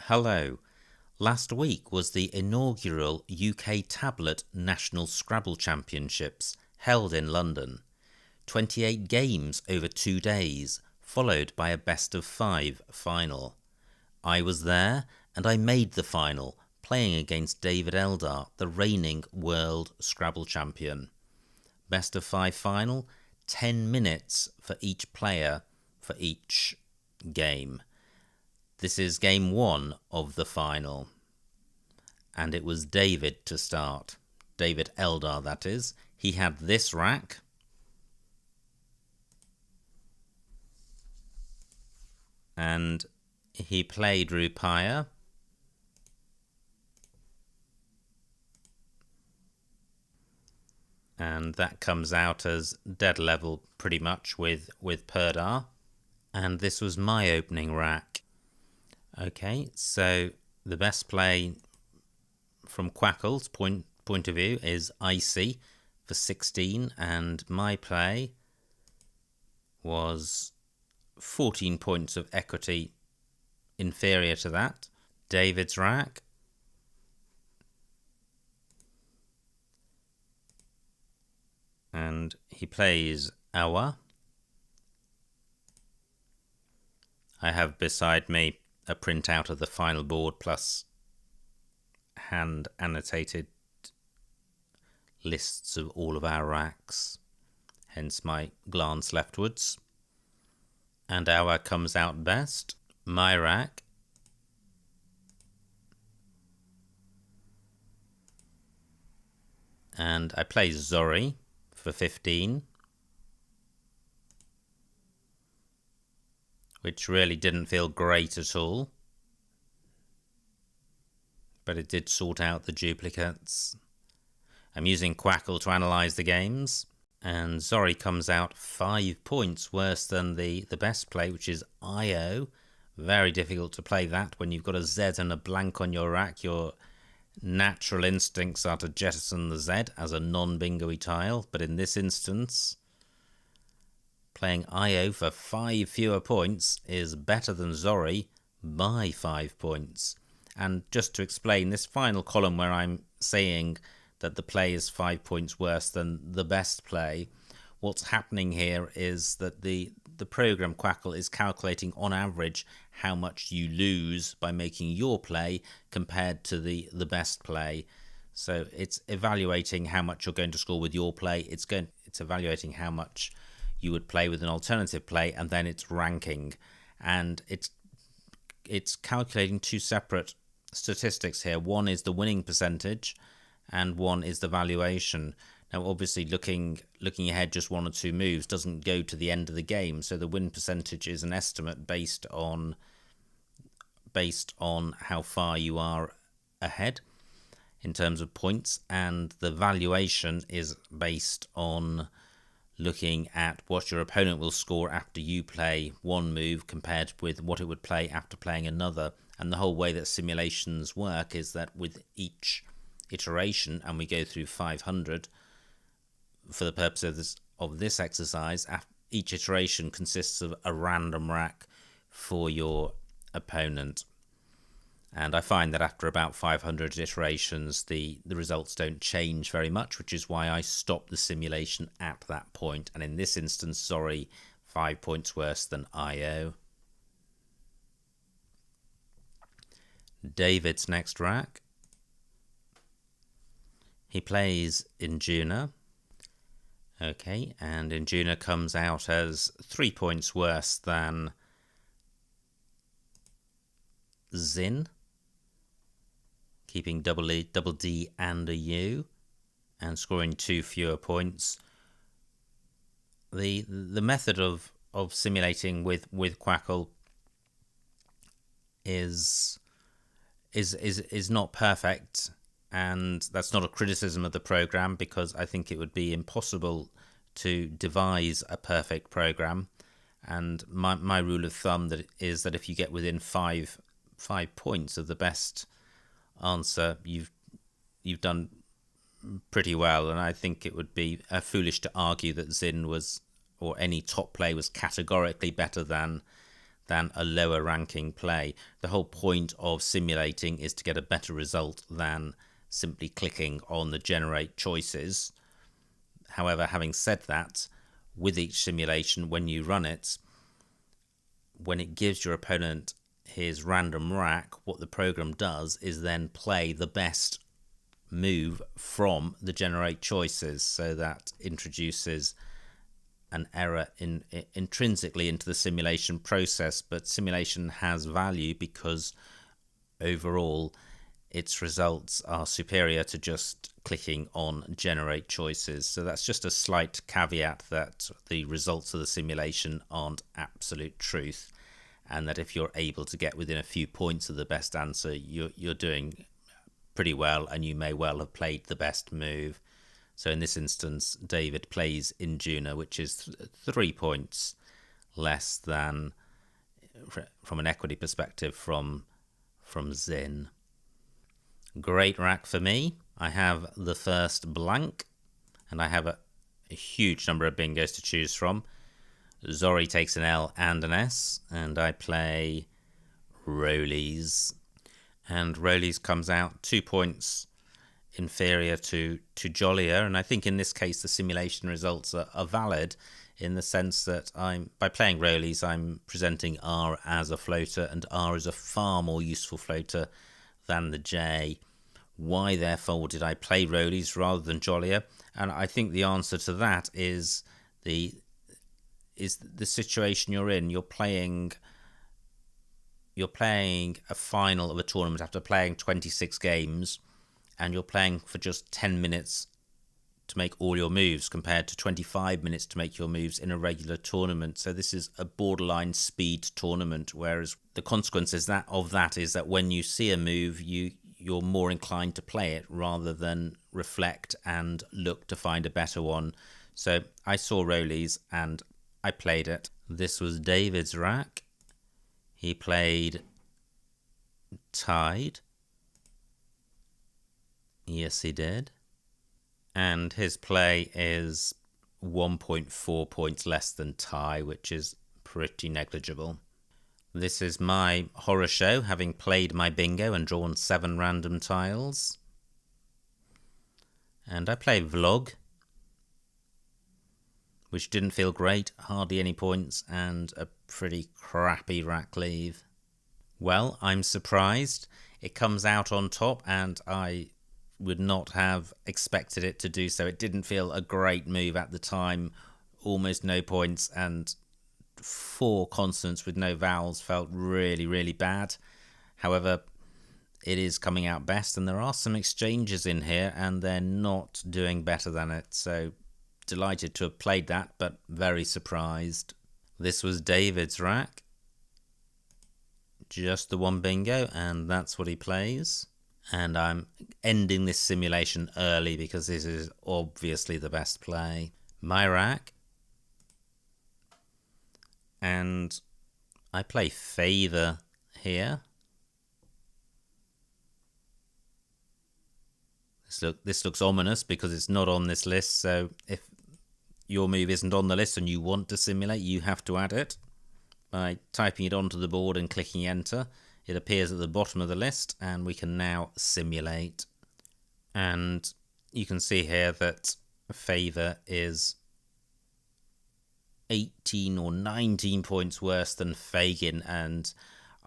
Hello. Last week was the inaugural UK Tablet National Scrabble Championships held in London. 28 games over 2 days, followed by a best-of-5 final. I was there and I made the final, playing against David Eldar, the reigning World Scrabble Champion. Best-of-5 final, 10 minutes for each player for each game. This is game 1 of the final. And it was David to start. David Eldar, that is. He had this rack. And he played Rupaya. And that comes out as dead level pretty much with Perdar. And this was my opening rack. Okay, so the best play from Quackle's point of view is Icy for 16, and my play was 14 points of equity inferior to that. David's rack, and he plays Awa. I have beside me a printout of the final board plus hand annotated lists of all of our racks, hence my glance leftwards. And Awa comes out best. My rack, and I play Zori for 15, which really didn't feel great at all, but it did sort out the duplicates. I'm using Quackle to analyse the games, and Zori comes out 5 points worse than the best play, which is IO. Very difficult to play that when you've got a Z and a blank on your rack. Your natural instincts are to jettison the Z as a non-bingo-y tile, but in this instance, playing IO for 5 fewer points is better than Zori by 5 points. And just to explain, this final column where I'm saying that the play is 5 points worse than the best play, what's happening here is that the program Quackle is calculating on average how much you lose by making your play compared to the best play. So it's evaluating how much you're going to score with your play. It's evaluating how much you would play with an alternative play, and then it's ranking, and it's calculating 2 separate statistics here. One is the winning percentage and one is the valuation. Now obviously looking ahead just 1 or 2 moves doesn't go to the end of the game, so the win percentage is an estimate based on how far you are ahead in terms of points, and the valuation is based on looking at what your opponent will score after you play one move compared with what it would play after playing another. And the whole way that simulations work is that with each iteration, and we go through 500 for the purpose of this exercise, each iteration consists of a random rack for your opponent. And I find that after about 500 iterations, the results don't change very much, which is why I stop the simulation at that point. And in this instance, Zori 5 points worse than IO. David's next rack. He plays Injuna. Okay, and Injuna comes out as 3 points worse than Zin, keeping double D and a U, and scoring 2 fewer points. The method of simulating with Quackle is not perfect, and that's not a criticism of the program, because I think it would be impossible to devise a perfect program. And my rule of thumb is that if you get within 5 points of the best answer, you've done pretty well. And I think it would be foolish to argue that Zin was, or any top play was categorically better than than a lower ranking play. The whole point of simulating is to get a better result than simply clicking on the generate choices. However, having said that, with each simulation, when you run it, when it gives your opponent his random rack, what the program does is then play the best move from the generate choices. So that introduces an error intrinsically into the simulation process, but simulation has value because overall its results are superior to just clicking on generate choices. So that's just a slight caveat that the results of the simulation aren't absolute truth, and that if you're able to get within a few points of the best answer, you're doing pretty well, and you may well have played the best move. So in this instance, David plays Injuna, which is 3 points less than, from an equity perspective, from Zin. Great rack for me. I have the first blank, and I have a huge number of bingos to choose from. Zori takes an L and an S, and I play Rollies. And Rollies comes out 2 points inferior to Jollier, and I think in this case the simulation results are valid in the sense that by playing Rollies, I'm presenting R as a floater, and R is a far more useful floater than the J. Why, therefore, did I play Rollies rather than Jollier? And I think the answer to that is the situation you're in. You're playing a final of a tournament after playing 26 games, and you're playing for just 10 minutes to make all your moves compared to 25 minutes to make your moves in a regular tournament. So this is a borderline speed tournament, whereas the consequences of that is that when you see a move, you're more inclined to play it rather than reflect and look to find a better one. So I saw Rollies and I played it. This was David's rack. He played Tide. Yes, he did. And his play is 1.4 points less than tie, which is pretty negligible. This is my horror show, having played my bingo and drawn 7 random tiles. And I play Vlog, which didn't feel great, hardly any points, and a pretty crappy rack leave. Well, I'm surprised. It comes out on top, and I would not have expected it to do so. It didn't feel a great move at the time. Almost no points, and 4 consonants with no vowels felt really, really bad. However, it is coming out best, and there are some exchanges in here, and they're not doing better than it. So delighted to have played that, but very surprised. This was David's rack. Just the 1 bingo, and that's what he plays. And I'm ending this simulation early because this is obviously the best play. My rack. And I play Favour here. This looks ominous because it's not on this list, so if your move isn't on the list and you want to simulate, you have to add it. By typing it onto the board and clicking enter, it appears at the bottom of the list, and we can now simulate. And you can see here that Favour is 18 or 19 points worse than Fagin, and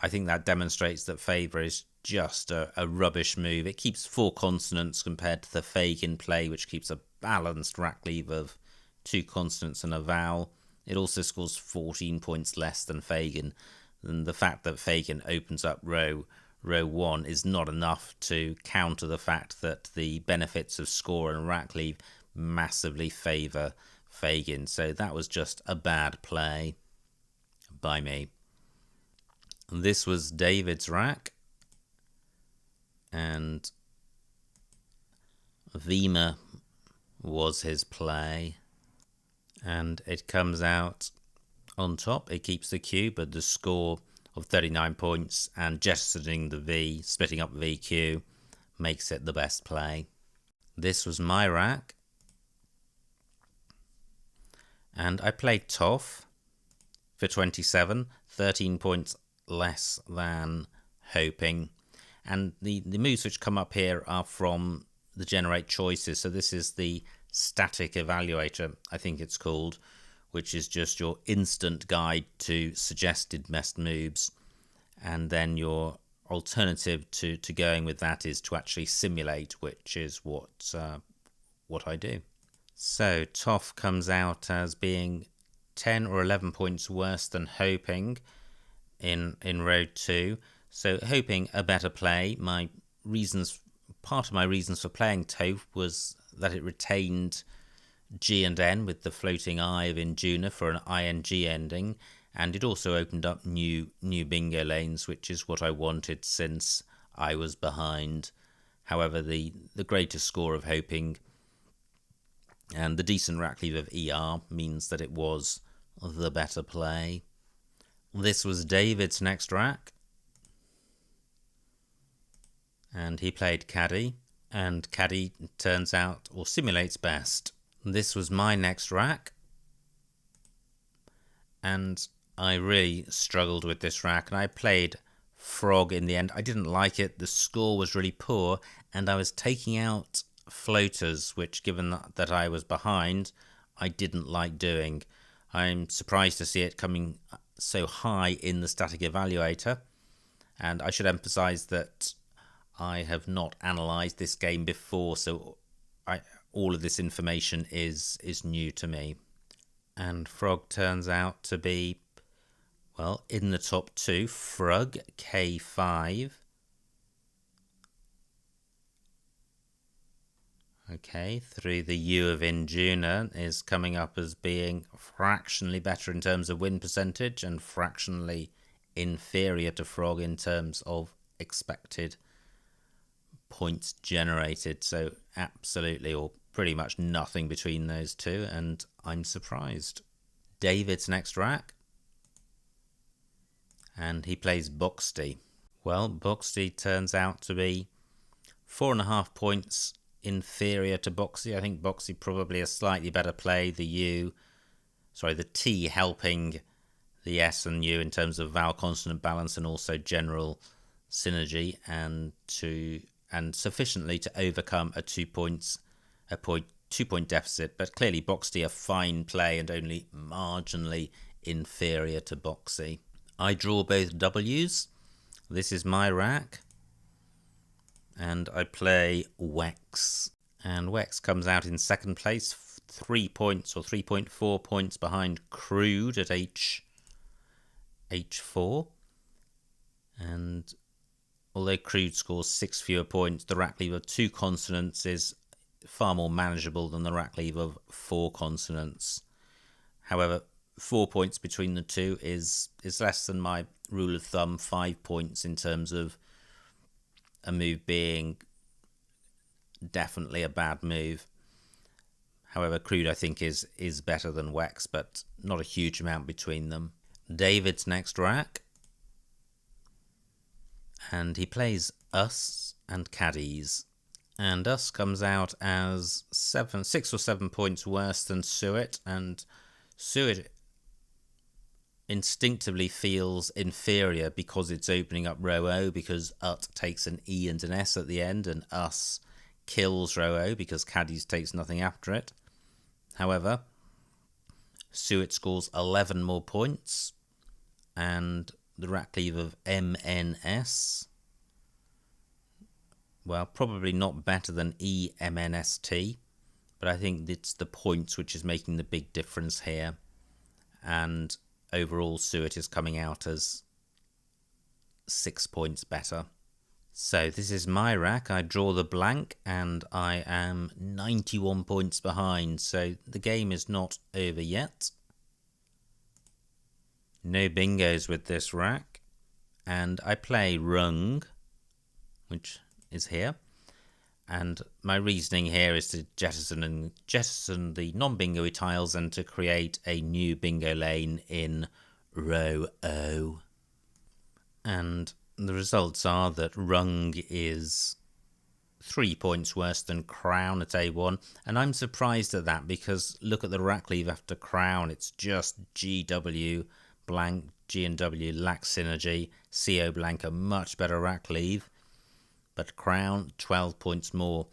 I think that demonstrates that Favour is just a rubbish move. It keeps 4 consonants compared to the Fagin play, which keeps a balanced rack leave of 2 consonants and a vowel. It also scores 14 points less than Fagin. And the fact that Fagin opens up row 1 is not enough to counter the fact that the benefits of score and rack leave massively favour Fagin. So that was just a bad play by me. This was David's rack, and Vima was his play, and it comes out on top. It keeps the Q, but the score of 39 points and jettisoning the V, splitting up VQ, makes it the best play. This was my rack, and I played Toff, for 27, 13 points less than hoping. And the moves which come up here are from the generate choices. So this is the static evaluator, I think it's called, which is just your instant guide to suggested best moves. And then your alternative to going with that is to actually simulate, which is what I do. So Toff comes out as being 10 or 11 points worse than hoping in row 2. So hoping a better play. Part of my reasons for playing Toff was that it retained G and N with the floating I of Induna for an ING ending, and it also opened up new bingo lanes, which is what I wanted since I was behind. However, the greater score of hoping and the decent rack leave of ER means that it was the better play. This was David's next rack, and he played Caddy, and Caddy turns out or simulates best. This was my next rack, and I really struggled with this rack, and I played Frog in the end. I didn't like it. The score was really poor, and I was taking out floaters, which, given that I was behind, I didn't like doing. I'm surprised to see it coming so high in the static evaluator, and I should emphasize that I have not analysed this game before, so all of this information is new to me. And Frog turns out to be, well, in the top 2. Frog K5. Okay, through the U of Induna is coming up as being fractionally better in terms of win percentage and fractionally inferior to Frog in terms of expected points generated. So absolutely, or pretty much nothing between those two, and I'm surprised. David's next rack, and he plays Boxty. Well, Boxty turns out to be 4.5 points inferior to Boxy. I think Boxy probably a slightly better play. The T helping the S and U in terms of vowel consonant balance and also general synergy, and sufficiently to overcome a 2 point deficit. But clearly Boxty a fine play and only marginally inferior to Boxy. I draw both W's. This is my rack, and I play Wex. And Wex comes out in second place, 3 points or 3.4 points behind Crude at H4. And although Crude scores 6 fewer points, the rack leave of 2 consonants is far more manageable than the rack leave of 4 consonants. However, 4 points between the two is less than my rule of thumb, 5 points in terms of a move being definitely a bad move. However, Crude I think is better than Wex, but not a huge amount between them. David's next rack, and he plays Us and Caddies. And Us comes out as 6 or 7 points worse than Suet, and Suet instinctively feels inferior because it's opening up row O, because Ut takes an E and an S at the end, and Us kills row O because Caddies takes nothing after it. However, Suet scores 11 more points, and the rack leave of MNS, well, probably not better than EMNST, but I think it's the points which is making the big difference here. And overall, Suet is coming out as 6 points better. So this is my rack. I draw the blank, and I am 91 points behind. So the game is not over yet. No bingos with this rack. And I play Rung, which is here. And my reasoning here is to jettison the non-bingo tiles and to create a new bingo lane in row O. And the results are that Rung is 3 points worse than Crown at A1. And I'm surprised at that, because look at the rack leave after Crown. It's just GW blank, G and W lack synergy, CO blank a much better rack leave, but Crown 12 points more.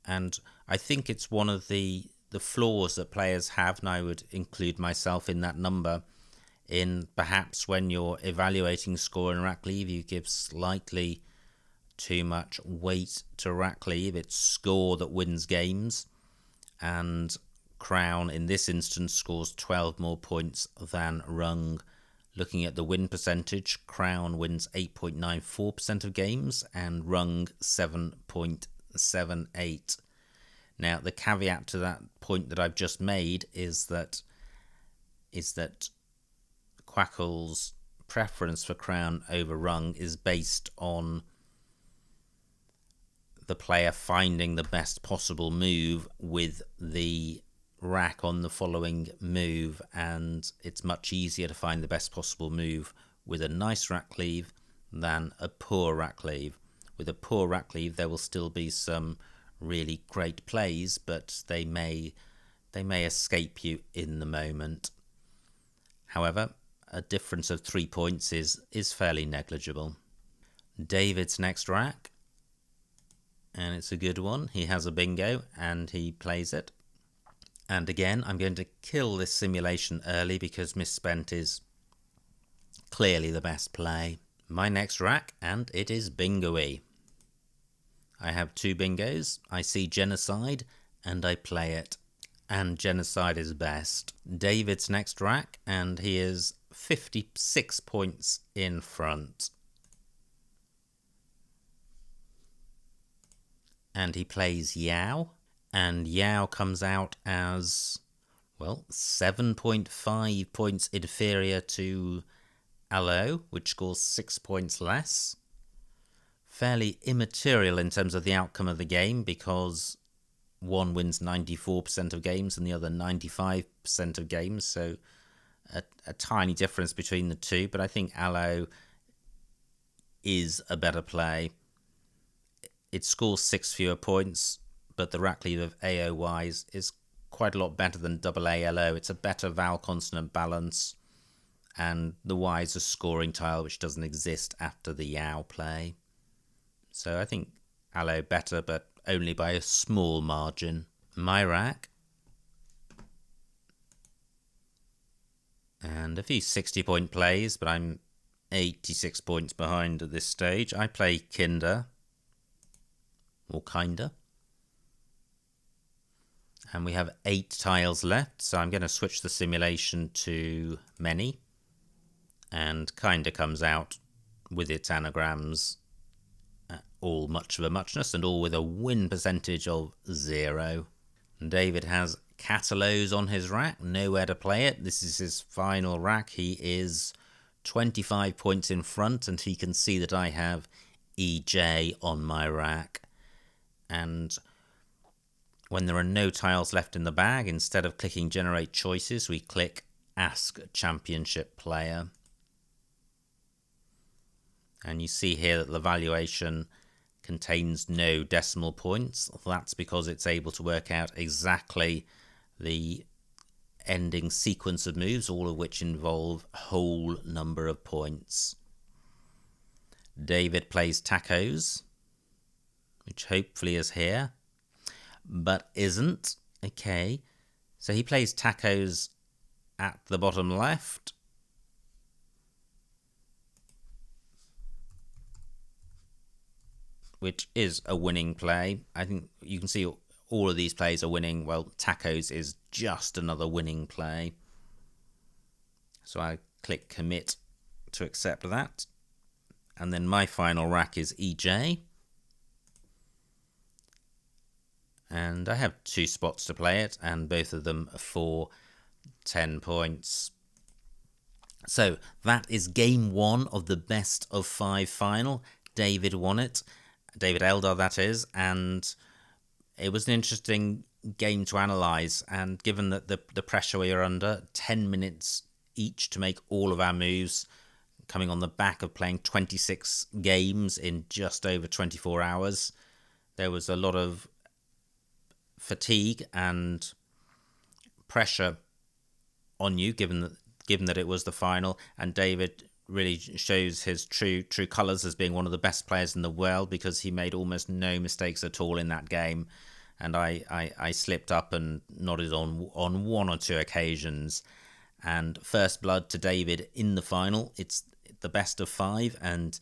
And I think it's one of the flaws that players have, and I would include myself in that number, in perhaps when you're evaluating score in rack leave, you give slightly too much weight to rack leave. It's score that wins games, and Crown in this instance scores 12 more points than Rung. Looking at the win percentage, Crown wins 8.94% of games and Rung 7.78. Now, the caveat to that point that I've just made is that Quackle's preference for Crown over Rung is based on the player finding the best possible move with the rack on the following move, and it's much easier to find the best possible move with a nice rack leave than a poor rack leave. With a poor rack leave, there will still be some really great plays, but they may escape you in the moment. However, a difference of 3 points is fairly negligible. David's next rack, and it's a good one. He has a bingo and he plays it. And again, I'm going to kill this simulation early because misspent is clearly the best play. My next rack, and it is bingo-y. I have 2 bingos. I see genocide and I play it. And genocide is best. David's next rack, and he is 56 points in front. And he plays Yao, and Yao comes out as, well, 7.5 points inferior to Alo, which scores 6 points less. Fairly immaterial in terms of the outcome of the game, because one wins 94% of games and the other 95% of games, so a tiny difference between the two, but I think Alo is a better play. It scores 6 fewer points, but the rack leave of AOYs is quite a lot better than AALO. It's a better vowel consonant balance, and the Y is a scoring tile which doesn't exist after the Yao play. So I think Alo better, but only by a small margin. My rack, and a few 60-point plays, but I'm 86 points behind at this stage. I play Kinder, or Kinda. And we have 8 tiles left, so I'm going to switch the simulation to Many. And Kinda comes out with its anagrams, all much of a muchness, and all with a win percentage of 0. David has Catalos on his rack, nowhere to play it. This is his final rack. He is 25 points in front, and he can see that I have EJ on my rack. And when there are no tiles left in the bag, instead of clicking Generate Choices, we click Ask Championship Player. And you see here that the valuation contains no decimal points. That's because it's able to work out exactly the ending sequence of moves, all of which involve a whole number of points. David plays Tacos, which hopefully is here, but isn't. Okay, so he plays Tacos at the bottom left. Which is a winning play. I think you can see all of these plays are winning. Well, Tacos is just another winning play. So I click Commit to accept that. And then my final rack is EJ. And I have 2 spots to play it, and both of them for 10 points. So that is game 1 of the best of 5 final. David won it. David Eldar, that is, and it was an interesting game to analyse, and given that the pressure we are under, 10 minutes each to make all of our moves, coming on the back of playing 26 games in just over 24 hours, there was a lot of fatigue and pressure on you, given that given that it was the final, and David really shows his true colours as being one of the best players in the world, because he made almost no mistakes at all in that game. And I slipped up and nodded on one or two occasions. And first blood to David in the final. It's the best of 5, and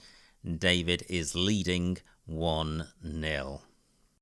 David is leading 1-0.